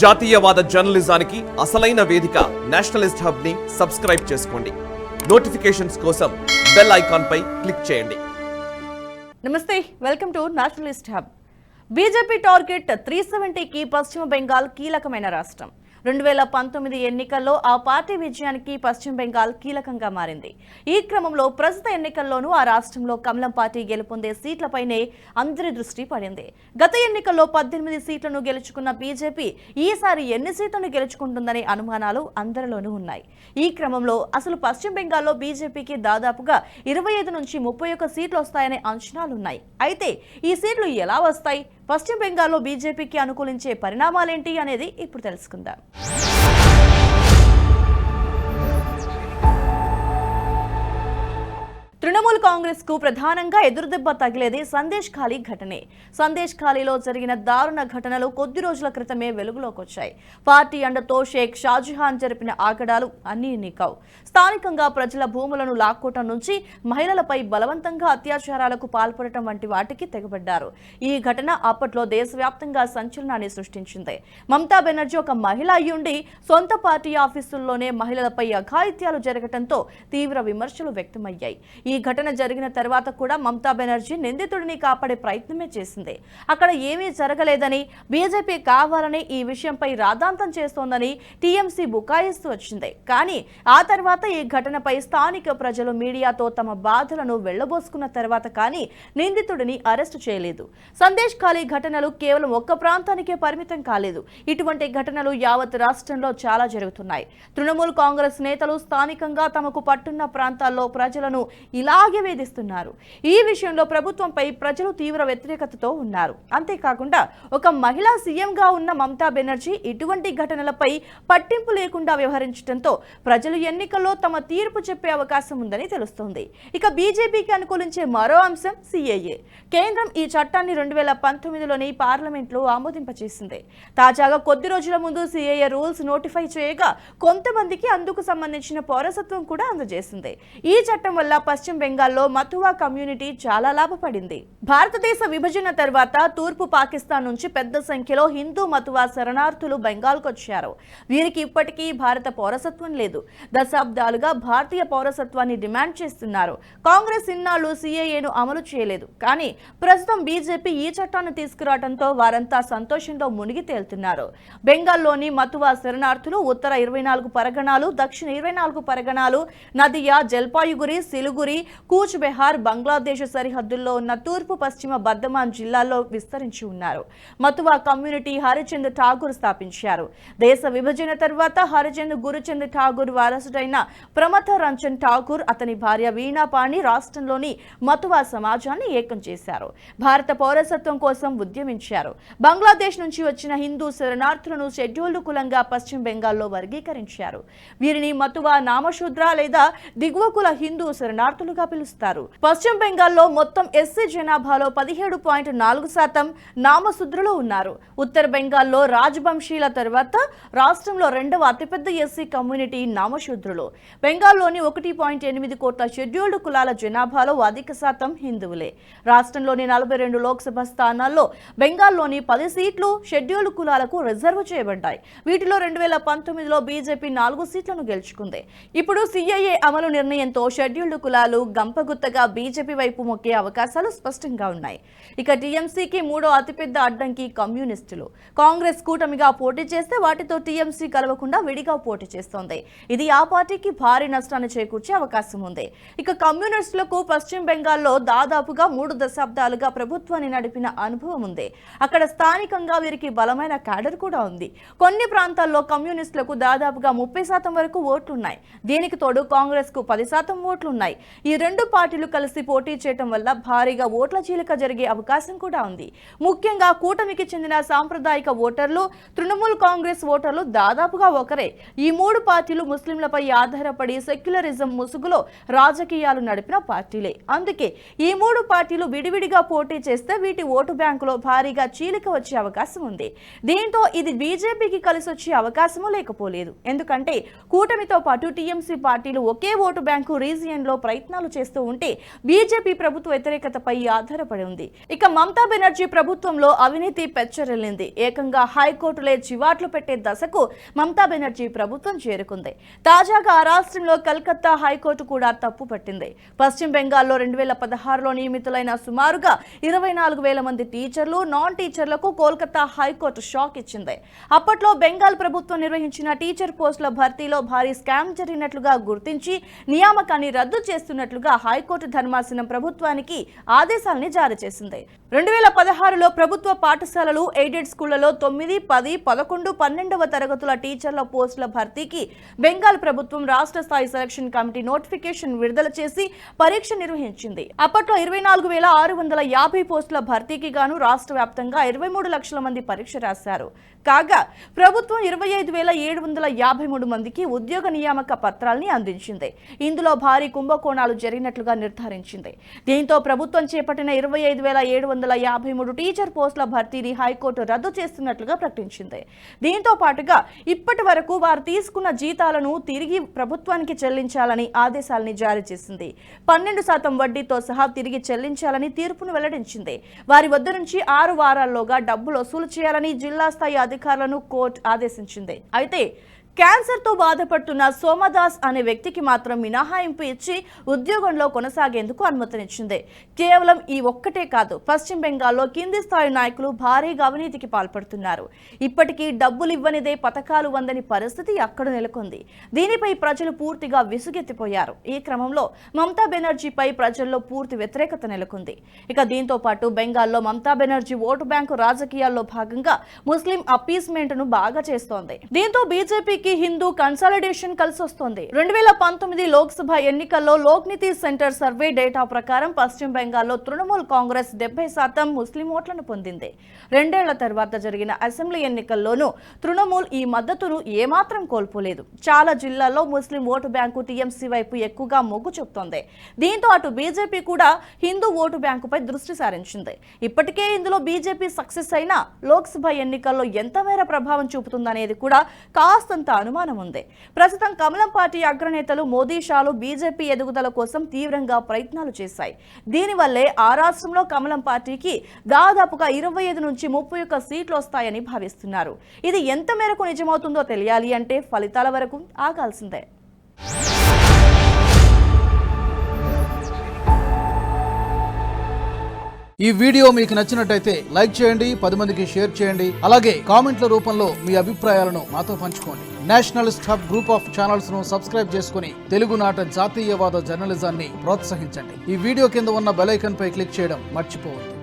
జాతీయవాద జర్నలిజానికి అసలైన వేదిక నేషనలిస్ట్ హబ్ ని సబ్స్క్రైబ్ చేసుకోండి. నోటిఫికేషన్స్ కోసం బెల్ ఐకాన్ పై క్లిక్ చేయండి. నమస్తే, welcome to nationalist hub. BJP target 370కి పశ్చిమ బెంగాల్ కీలకమైన రాష్ట్రం. 2019 ఎన్నికల్లో ఆ పార్టీ విజయానికి పశ్చిమ బెంగాల్ కీలకంగా మారింది. ఈ క్రమంలో ప్రస్తుత ఎన్నికల్లోనూ ఆ రాష్ట్రంలో కమలం పార్టీ గెలుపొందే సీట్లపైనే అందరి దృష్టి పడింది. గత ఎన్నికల్లో 18 సీట్లను గెలుచుకున్న బీజేపీ ఈసారి ఎన్ని సీట్లను గెలుచుకుంటుందనే అనుమానాలు అందరిలోనూ ఉన్నాయి. ఈ క్రమంలో అసలు పశ్చిమ బెంగాల్లో బీజేపీకి దాదాపుగా 25 నుంచి 31 సీట్లు వస్తాయనే అంచనాలున్నాయి. అయితే ఈ సీట్లు ఎలా వస్తాయి, పశ్చిమ బెంగాల్లో బీజేపీకి అనుకూలించే పరిణామాలేంటి అనేది ఇప్పుడు తెలుసుకుందాం. తృణమూల్ కాంగ్రెస్ కు ప్రధానంగా ఎదురుదెబ్బ తగిలేది సందేశ్ ఖాళీ ఘటనే. సందేశ్ ఖాళీలో జరిగిన దారుణ ఘటనలు కొద్ది రోజుల క్రితమే వెలుగులోకి వచ్చాయి. పార్టీ అండతో షేక్ షాజహాన్ జరిపిన ఆగడాలు అన్నీ ఎన్నికావు. స్థానికంగా ప్రజల భూములను లాక్కోవటం నుంచి మహిళలపై బలవంతంగా అత్యాచారాలకు పాల్పడటం వంటి వాటికి తెగబడ్డారు. ఈ ఘటన అప్పట్లో దేశవ్యాప్తంగా సంచలనాన్ని సృష్టించింది. మమతా బెనర్జీ ఒక మహిళ అయ్యుండి సొంత పార్టీ ఆఫీసుల్లోనే మహిళలపై అఘాయిత్యాలు జరగటంతో తీవ్ర విమర్శలు వ్యక్తమయ్యాయి. ఈ ఘటన జరిగిన తర్వాత కూడా మమతా బెనర్జీ నిందితుడిని కాపాడే ప్రయత్నమే చేసింది. అక్కడ ఏమీ జరగలేదని, బీజేపీ కావాలని ఈ విషయంపై రాద్ధాంతం చేస్తోందని టీఎంసీ బుకాయిస్తూ వచ్చింది. కానీ ఆ తర్వాత ఈ ఘటనపై స్థానిక ప్రజలు మీడియాతో తమ బాధలను వెళ్లబోసుకున్న తర్వాత కానీ నిందితుడిని అరెస్టు చేయలేదు. సందేశ్ ఖాళీ ఘటనలు కేవలం ఒక్క ప్రాంతానికే పరిమితం కాలేదు. ఇటువంటి ఘటనలు యావత్ రాష్ట్రంలో చాలా జరుగుతున్నాయి. తృణమూల్ కాంగ్రెస్ నేతలు స్థానికంగా తమకు పట్టున్న ప్రాంతాల్లో ప్రజలను ఇలాగే వేధిస్తున్నారు. ఈ విషయంలో ప్రభుత్వంపై ప్రజలు తీవ్ర వ్యతిరేకతతో ఉన్నారు. అంతేకాకుండా ఒక మహిళా సీఎంగా ఉన్న మమతా బెనర్జీ ఇటువంటి ఘటనలపై పట్టింపు లేకుండా వ్యవహరించడంతో ప్రజలు ఎన్నికల్లో తమ తీర్పు చెప్పే అవకాశం ఉందని తెలుస్తోంది. ఇక బీజేపీకి అనుకూలించే మరో అంశం సిఏఏ. కేంద్రం ఈ చట్టాన్ని 2019లోని పార్లమెంట్లో ఆమోదింపచేసింది. తాజాగా కొద్ది రోజుల ముందు సిఏఏ రూల్స్ నోటిఫై చేయగా కొంతమందికి అందుకు సంబంధించిన పౌరసత్వం కూడా అందజేసింది. ఈ చట్టం వల్ల పశ్చిమ బెంగాల్లో మతువా కమ్యూనిటీ చాలా లాభపడింది. భారతదేశ విభజన తర్వాత తూర్పు పాకిస్తాన్ నుంచి పెద్ద సంఖ్యలో హిందూ మతువా శరణార్థులు బెంగాల్కు వచ్చారు. వీరికి ఇప్పటికీ భారత పౌరసత్వం లేదు. దశాబ్దాలుగా భారతీయ పౌరసత్వాన్ని డిమాండ్ చేస్తున్నారు. కాంగ్రెస్ ఇన్నాళ్లు సిఏఏను అమలు చేయలేదు. కానీ ప్రస్తుతం బీజేపీ ఈ చట్టాన్ని తీసుకురావడంతో వారంతా సంతోషంలో మునిగి తేలుతున్నారు. బెంగాల్లోని మతువా శరణార్థులు ఉత్తర 24 పరగణాలు, దక్షిణ 24 పరగణాలు, నదియా, జల్పాయిగురి, సిలిగురి, కూచ్ బెహార్, బంగ్లాదేశ్ సరిహద్దుల్లో ఉన్న తూర్పు పశ్చిమ బర్ధమాన్ జిల్లాల్లో విస్తరించి ఉన్నారు. మతువా కమ్యూనిటీ హరిచంద్ ఠాగూర్ స్థాపించారు. దేశ విభజన తర్వాత హరిచంద్ గురుచంద్ ఠాగూర్ వారసుడైన ప్రమథ రంజన్ ఠాగూర్, అతని భార్య వీణా పాణి రాష్ట్రంలోని మతువా సమాజాన్ని ఏకం చేశారు. భారత పౌరసత్వం కోసం ఉద్యమించారు. బంగ్లాదేశ్ నుంచి వచ్చిన హిందూ శరణార్థులను షెడ్యూల్డ్ కులంగా పశ్చిమ బెంగాల్లో వర్గీకరించారు. వీరిని మతువా నామశూద్ర లేదా దిగువ కుల హిందూ శరణార్థులుగా పిలుస్తారు. పశ్చిమ బెంగాల్లో మొత్తం ఎస్సీ జనాభాలో 17.4% నామశూద్రులు ఉన్నారు. ఉత్తర బెంగాల్లో రాజవంశీల తర్వాత రాష్ట్రంలో రెండవ అతిపెద్ద ఎస్సీ కమ్యూనిటీ నామశూద్రులు. బెంగాల్లోని 1.8 కోట్ల షెడ్యూల్డ్ కులాల జనాభాలో అధిక శాతం హిందువులే. రాష్ట్రంలోని 42 లోక్సభ స్థానాల్లో బెంగాల్లోని 10 సీట్లు షెడ్యూల్డ్ కులాలకు రిజర్వ్ చేయబడ్డాయి. వీటిలో 2019లో బీజేపీ 4 సీట్లను గెలుచుకుంది. ఇప్పుడు సిఐఏ అమలు నిర్ణయంతో షెడ్యూల్డ్ కులాలు గంపగుత్తగా బీజేపీ వైపు మొక్కే అవకాశాలు స్పష్టంగా ఉన్నాయి. ఇక టీఎంసీకి మూడో అతిపెద్ద అడ్డంకి కమ్యూనిస్టులు. కాంగ్రెస్ కూటమిగా పోటీ చేస్తే వాటితో టీఎంసీ కలవకుండా విడిగా పోటీ చేస్తోంది. ఇది ఆ పార్టీకి భారీ నష్టాన్ని చేకూర్చే అవకాశం ఉంది. ఇక కమ్యూనిస్టులకు పశ్చిమ బెంగాల్లో దాదాపుగా 3 దశాబ్దాలుగా ప్రభుత్వాన్ని నడిపిన అనుభవం ఉంది. అక్కడ స్థానికంగా వీరికి బలమైన క్యాడర్ కూడా ఉంది. కొన్ని ప్రాంతాల్లో కమ్యూనిస్టులకు దాదాపుగా 30% వరకు ఓట్లున్నాయి. దీనికి తోడు కాంగ్రెస్ కు 10% ఓట్లున్నాయి. ఈ రెండు పార్టీలు కలిసి పోటీ చేయడం వల్ల భారీగా ఓట్ల చీలిక జరిగే అవకాశం కూడా ఉంది. ముఖ్యంగా కూటమికి చెందిన సాంప్రదాయిక ఓటర్లు, తృణమూల్ కాంగ్రెస్ ఓటర్లు దాదాపుగా ఒకరే. ఈ మూడు పార్టీలు ముస్లింలపై ఆధారపడి సెక్యులరిజం ముసుగులో రాజకీయాలు నడిపిన పార్టీలే. అందుకే ఈ మూడు పార్టీలు విడివిడిగా పోటీ చేస్తే వీటి ఓటు బ్యాంకులో భారీగా చీలిక వచ్చే అవకాశం ఉంది. దీంతో ఇది బీజేపీకి కలిసి వచ్చే అవకాశమూ లేకపోలేదు. ఎందుకంటే కూటమితో పాటు టీఎంసీ పార్టీలు ఒకే ఓటు బ్యాంకు రీజియన్ లో ప్రయత్నాలు చేస్తూ ఉంటే బీజేపీ ప్రభుత్వ వ్యతిరేకతపై ఆధారపడి ఉంది. ఇక మమతా బెనర్జీ ప్రభుత్వంలో అవినీతి పెచ్చరిల్లింది. ఏకంగా హైకోర్టులే చివాట్లు పెట్టే దశకు మమతా బెనర్జీ ప్రభుత్వం చేరుకుంది. తాజాగా ఆ రాష్ట్రంలో కలకత్తా హైకోర్టు కూడా తప్పు పట్టింది. పశ్చిమ బెంగాల్లో 2016లో నియమితులైన సుమారుగా 24,000 మంది టీచర్లు, నాన్ టీచర్లకు కోల్కతా హైకోర్టు షాక్ ఇచ్చింది. అప్పట్లో బెంగాల్ ప్రభుత్వం నిర్వహించిన టీచర్ పోస్టుల భర్తీలో భారీ స్కామ్ జరిగినట్లుగా గుర్తించి నియామకాన్ని రద్దు చేస్తున్నట్లుగా హైకోర్టు ధర్మాసనం ప్రభుత్వానికి ఆదేశాలని జారీ చేసింది. 2016లో ప్రభుత్వ పాఠశాలలు, ఎయిడెడ్ స్కూళ్లలో 9, 10, 11, 12వ తరగతుల టీచర్ల పోస్టుల భర్తీకి బెంగాల్ ప్రభుత్వం రాష్ట్ర స్థాయి సెలక్షన్ కమిటీ నోటిఫికేషన్ విడుదల చేసి పరీక్ష నిర్వహించింది. అప్పట్లో 24,650 పోస్టుల భర్తీకి గాను రాష్ట్ర వ్యాప్తంగా 23 లక్షల మంది పరీక్ష రాశారు. కాగా ప్రభుత్వం 25,753 మందికి ఉద్యోగ నియామక పత్రాల్ని అందించింది. ఇందులో భారీ కుంభకోణాలు జరిగినట్లుగా నిర్ధారించింది. దీంతో ప్రభుత్వం చేపట్టిన 25,753 టీచర్ పోస్టుల భర్తీని హైకోర్టు రద్దు చేస్తున్నట్లుగా ప్రకటించింది. దీంతో పాటుగా ఇప్పటి వరకు వారు తీసుకున్న జీతాలను తిరిగి ప్రభుత్వానికి చెల్లించాలని ఆదేశాలని జారీ చేసింది. 12% వడ్డీతో సహా తిరిగి చెల్లించాలని తీర్పును వెల్లడించింది. వారి వద్ద నుంచి 6 వారాల్లోగా డబ్బులు వసూలు చేయాలని జిల్లా స్థాయి అధికారులను కోర్టు ఆదేశించింది. అయితే క్యాన్సర్తో బాధపడుతున్న సోమదాస్ అనే వ్యక్తికి మాత్రం మినహాయింపు ఇచ్చి ఉద్యోగంలో కొనసాగేందుకు అనుమతినిచ్చింది. కేవలం ఈ ఒక్కటే కాదు, పశ్చిమ బెంగాల్లో కింది స్థాయి నాయకులు భారీగా అవినీతికి పాల్పడుతున్నారు. ఇప్పటికీ డబ్బులు ఇవ్వనిదే పథకాలు వందని పరిస్థితి అక్కడ నెలకొంది. దీనిపై ప్రజలు పూర్తిగా విసుగెత్తిపోయారు. ఈ క్రమంలో మమతా బెనర్జీపై ప్రజల్లో పూర్తి వ్యతిరేకత నెలకొంది. ఇక దీంతో పాటు బెంగాల్లో మమతా బెనర్జీ ఓటు బ్యాంకు రాజకీయాల్లో భాగంగా ముస్లిం అపీస్మెంట్ ను బాగా చేస్తోంది. దీంతో బీజేపీ హిందూ కన్సాలిడేషన్ కలిసొస్తోంది. 2019 లోక్సభ ఎన్నికల్లో లోక్నీతి సెంటర్ సర్వే డేటా ప్రకారం పశ్చిమ బెంగాల్లో తృణమూల్ కాంగ్రెస్ 70% ముస్లిం ఓట్లను పొందింది. 2 ఏళ్ల తర్వాత జరిగిన అసెంబ్లీ ఎన్నికల్లోనూ తృణమూల్ ఈ మద్దతును ఏమాత్రం కోల్పోలేదు. చాలా జిల్లాల్లో ముస్లిం ఓటు బ్యాంకు టీఎంసీ వైపు ఎక్కువగా మొగ్గు చూపుతోంది. దీంతో అటు బీజేపీ కూడా హిందూ ఓటు బ్యాంకుపై దృష్టి సారించింది. ఇప్పటికే ఇందులో బీజేపీ సక్సెస్ అయినా లోక్సభ ఎన్నికల్లో ఎంత మేర ప్రభావం చూపుతుందనేది కూడా కాస్తంత అనుమానం ఉంది. ప్రస్తుతం కమలం పార్టీ అగ్రనేతలు మోదీ షాలు బీజేపీ ఎదుగుదల కోసం తీవ్రంగా ప్రయత్నాలు చేశాయి. దీనివల్లే ఆ రాష్ట్రంలో కమలం పార్టీకి దాదాపుగా 25 నుంచి 31 సీట్లు వస్తాయని భావిస్తున్నారు. ఇది ఎంత మేరకు నిజమవుతుందో తెలియాలి అంటే ఫలితాల వరకు ఆగాల్సిందే. ఈ వీడియో మీకు నచ్చినట్టయితే లైక్ చేయండి, 10 మందికి షేర్ చేయండి. అలాగే కామెంట్ల రూపంలో మీ అభిప్రాయాలను మాతో పంచుకోండి. Nationalist hub group of channels ను సబ్స్క్రైబ్ చేసుకుని తెలుగునాట జాతీయవాద జర్నలిజాన్ని ప్రోత్సహించండి. ఈ వీడియో కింద ఉన్న బెల్ ఐకాన్ పై క్లిక్ చేయడం మర్చిపోవద్దు.